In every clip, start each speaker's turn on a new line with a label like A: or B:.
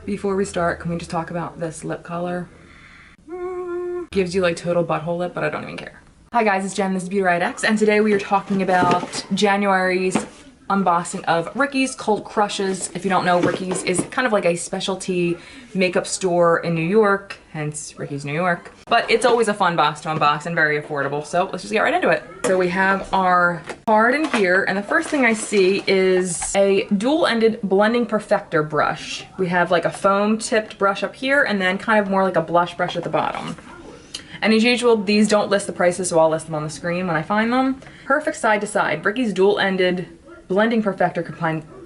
A: Before we start, can we just talk about this lip color? Gives you like total butthole lip, but I don't even care. Hi guys, it's Jen, this is beautyriotx, and today we are talking about January's unboxing of Ricky's Cold Crushes. If you don't know, Ricky's is kind of like a specialty makeup store in New York, hence Ricky's New York. But it's always a fun box to unbox and very affordable, so let's just get right into it. So we have our card in here, and the first thing I see is a dual-ended blending perfector brush. We have like a foam-tipped brush up here, and then kind of more like a blush brush at the bottom. And as usual, these don't list the prices, so I'll list them on the screen when I find them. Perfect side to side. Ricky's dual-ended blending perfector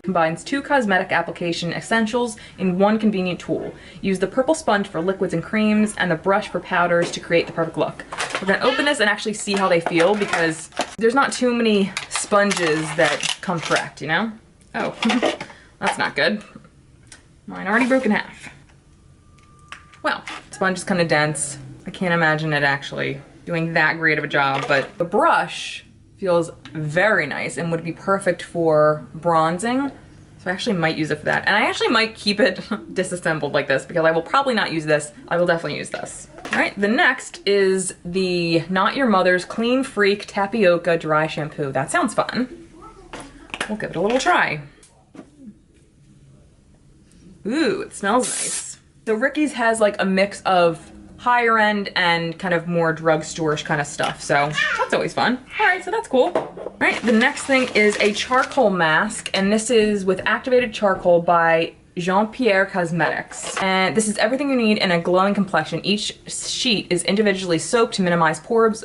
A: combines two cosmetic application essentials in one convenient tool. Use the purple sponge for liquids and creams and the brush for powders to create the perfect look. We're gonna open this and actually see how they feel because there's not too many sponges that come correct, you know? Oh, that's not good. Mine already broke in half. Well, the sponge is kind of dense. I can't imagine it actually doing that great of a job, but the brush feels very nice and would be perfect for bronzing. So I actually might use it for that. And I actually might keep it disassembled like this because I will probably not use this. I will definitely use this. All right, the next is the Not Your Mother's Clean Freak Tapioca Dry Shampoo. That sounds fun. We'll give it a little try. Ooh, it smells nice. So Ricky's has like a mix of higher end and kind of more drugstore-ish kind of stuff, so that's always fun. All right, so that's cool. All right, the next thing is a charcoal mask, and this is with activated charcoal by Pierre Cosmetics. And this is everything you need in a glowing complexion. Each sheet is individually soaked to minimize pores,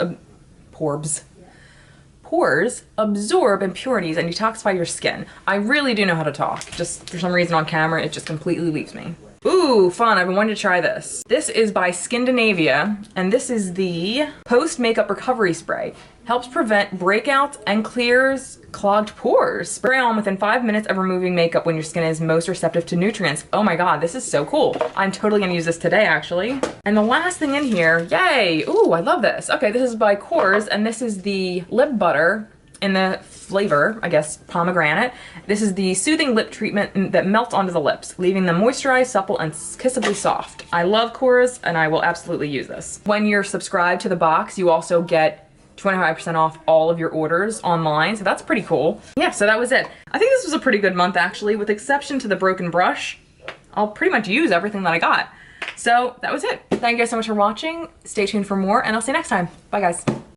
A: absorb impurities, and detoxify your skin. I really do know how to talk. Just for some reason on camera, it just completely leaves me. Ooh, fun, I've been wanting to try this. This is by Skindinavia, and this is the Post-Makeup Recovery Spray. Helps prevent breakouts and clears clogged pores. Spray on within 5 minutes of removing makeup when your skin is most receptive to nutrients. Oh my god, this is so cool. I'm totally gonna use this today, actually. And the last thing in here, yay! Ooh, I love this. Okay, this is by KORRES, and this is the lip butter in the flavor, I guess, pomegranate. This is the soothing lip treatment that melts onto the lips, leaving them moisturized, supple, and kissably soft. I love KORRES, and I will absolutely use this. When you're subscribed to the box, you also get 25% off all of your orders online, so that's pretty cool. Yeah, so that was it. I think this was a pretty good month, actually, with exception to the broken brush. I'll pretty much use everything that I got. So that was it. Thank you guys so much for watching. Stay tuned for more, and I'll see you next time. Bye, guys.